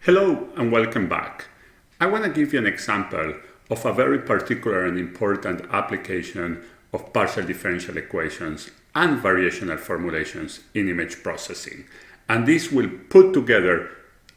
Hello and welcome back. I want to give you an example of a very particular and important application of partial differential equations and variational formulations in image processing. And this will put together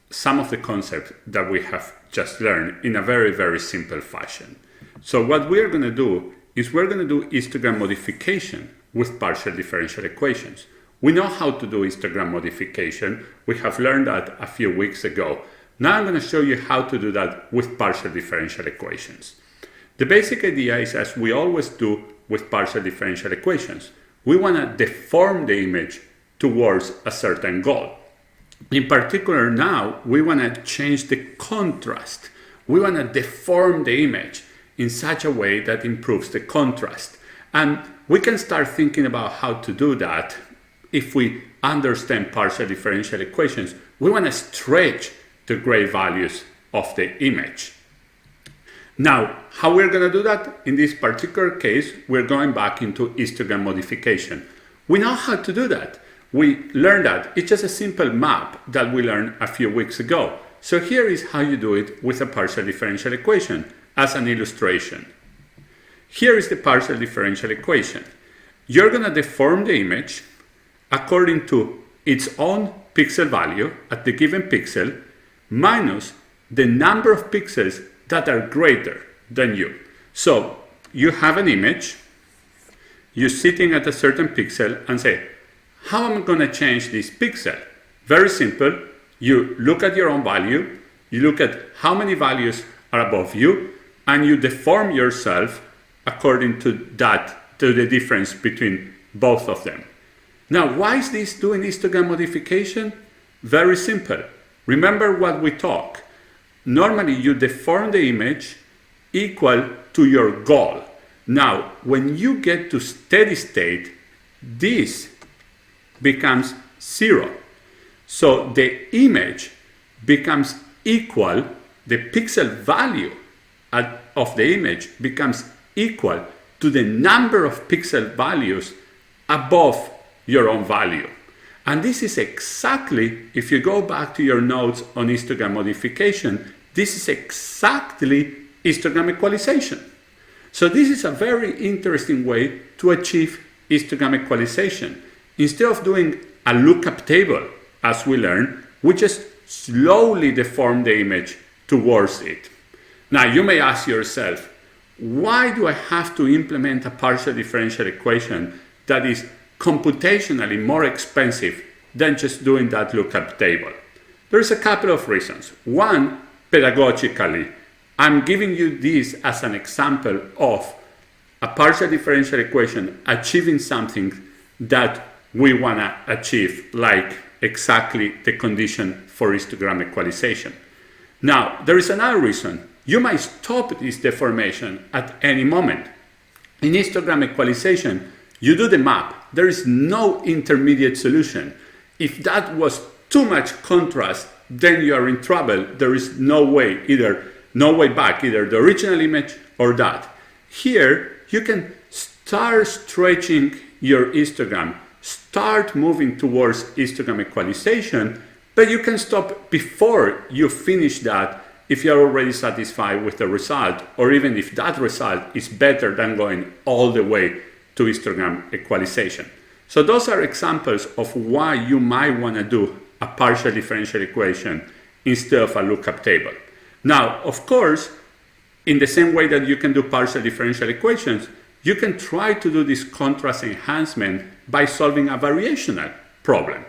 some of the concepts that we have just learned in a very, very simple fashion. So what we're going to do is we're going to do histogram modification with partial differential equations. We know how to do histogram modification. We have learned that a few weeks ago. Now I'm going to show you how to do that with partial differential equations. The basic idea is, as we always do with partial differential equations, we want to deform the image towards a certain goal. In particular, now we want to change the contrast. We want to deform the image in such a way that improves the contrast. And we can start thinking about how to do that. If we understand partial differential equations, we want to stretch the gray values of the image. Now, how we're going to do that? In this particular case, we're going back into histogram modification. We know how to do that. We learned that. It's just a simple map that we learned a few weeks ago. So here is how you do it with a partial differential equation as an illustration. Here is the partial differential equation. You're going to deform the image according to its own pixel value at the given pixel minus the number of pixels that are greater than you. So you have an image, you're sitting at a certain pixel and say, how am I going to change this pixel? Very simple. You look at your own value, you look at how many values are above you, and you deform yourself according to that, to the difference between both of them. Now, why is this doing histogram modification? Very simple. Remember what we talked. Normally, you deform the image equal to your goal. Now, when you get to steady state, this becomes 0. So the image becomes equal, the pixel value of the image becomes equal to the number of pixel values above your own value. And this is exactly, if you go back to your notes on histogram modification, this is exactly histogram equalization. So this is a very interesting way to achieve histogram equalization. Instead of doing a lookup table, as we learned, we just slowly deform the image towards it. Now you may ask yourself, why do I have to implement a partial differential equation that is computationally more expensive than just doing that lookup table? There's a couple of reasons. One, pedagogically, I'm giving you this as an example of a partial differential equation achieving something that we want to achieve, like exactly the condition for histogram equalization. Now, there is another reason. You might stop this deformation at any moment. In histogram equalization, you do the map. There is no intermediate solution. If that was too much contrast, then you are in trouble. There is no way back, either the original image or that. Here, you can start stretching your histogram, start moving towards histogram equalization, but you can stop before you finish that if you're already satisfied with the result, or even if that result is better than going all the way to histogram equalization. So those are examples of why you might want to do a partial differential equation instead of a lookup table. Now, of course, in the same way that you can do partial differential equations, you can try to do this contrast enhancement by solving a variational problem.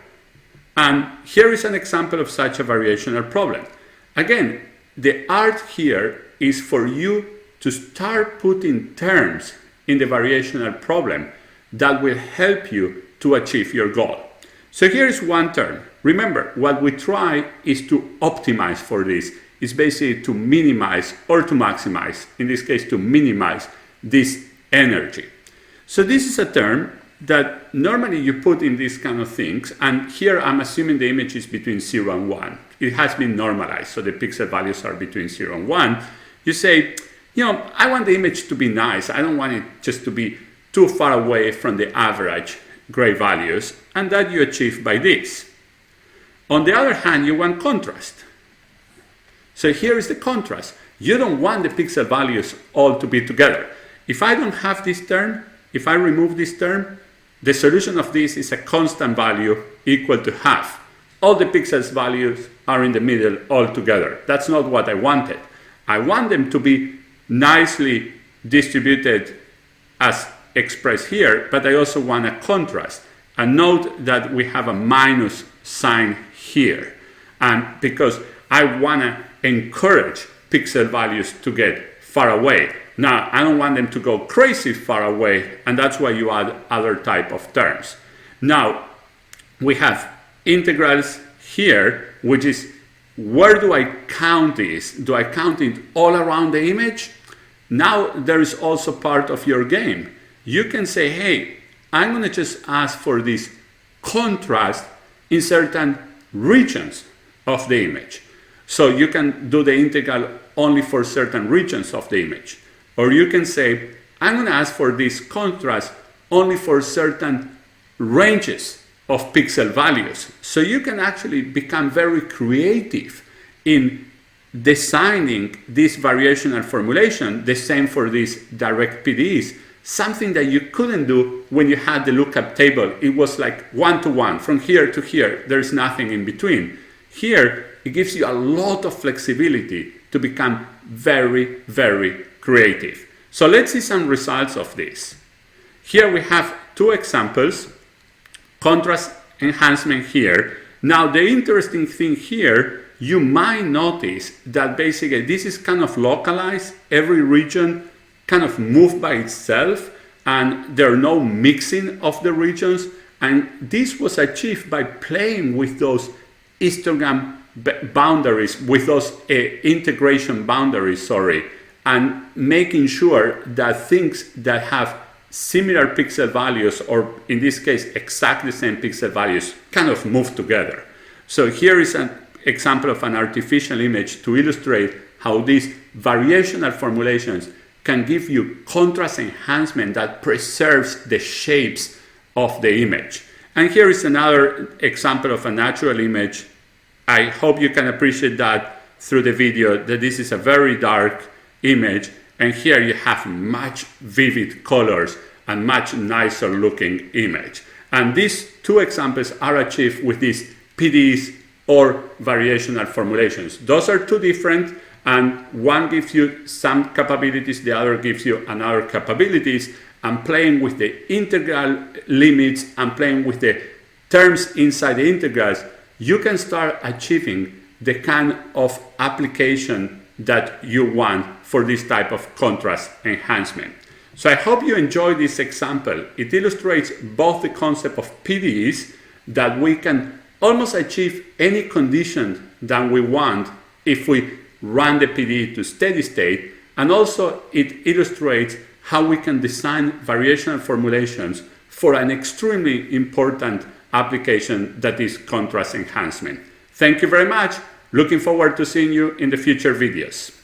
And here is an example of such a variational problem. Again, the art here is for you to start putting terms in the variational problem that will help you to achieve your goal. So here is one term. Remember, what we try is to optimize for this. It's basically to minimize or to maximize, in this case to minimize this energy. So this is a term that normally you put in these kind of things, and here I'm assuming the image is between 0 and 1. It has been normalized, so the pixel values are between 0 and 1. You say, I want the image to be nice. I don't want it just to be too far away from the average gray values, and that you achieve by this. On the other hand, you want contrast. So here is the contrast. You don't want the pixel values all to be together. If I don't have this term, if I remove this term, the solution of this is a constant value equal to half. All the pixels values are in the middle all together. That's not what I wanted. I want them to be nicely distributed as expressed here, but I also want a contrast. And note that we have a minus sign here. And because I want to encourage pixel values to get far away. Now, I don't want them to go crazy far away, and that's why you add other type of terms. Now, we have integrals here, which is where do I count this? Do I count it all around the image? Now, there is also part of your game. You can say, hey, I'm going to just ask for this contrast in certain regions of the image. So you can do the integral only for certain regions of the image. Or you can say, I'm going to ask for this contrast only for certain ranges of pixel values. So you can actually become very creative in designing this variational formulation, the same for these direct PDEs, something that you couldn't do when you had the lookup table. It was like one-to-one, from here to here. There's nothing in between. Here, it gives you a lot of flexibility to become very, very creative. So let's see some results of this. Here we have two examples, contrast enhancement here. Now the interesting thing here, you might notice that basically this is kind of localized, every region kind of moved by itself, and there are no mixing of the regions, and this was achieved by playing with those histogram boundaries, with those integration boundaries, and making sure that things that have similar pixel values, or in this case exactly the same pixel values, kind of move together. So here is an example of an artificial image to illustrate how these variational formulations can give you contrast enhancement that preserves the shapes of the image. And here is another example of a natural image. I hope you can appreciate that through the video, that this is a very dark image, and here you have much vivid colors and much nicer looking image. And these two examples are achieved with these PDEs or variational formulations. Those are two different, and one gives you some capabilities, the other gives you another capabilities, and playing with the integral limits and playing with the terms inside the integrals, you can start achieving the kind of application that you want for this type of contrast enhancement. So I hope you enjoyed this example. It illustrates both the concept of PDEs, that we can almost achieve any condition that we want if we run the PDE to steady state, and also it illustrates how we can design variational formulations for an extremely important application that is contrast enhancement. Thank you very much. Looking forward to seeing you in the future videos.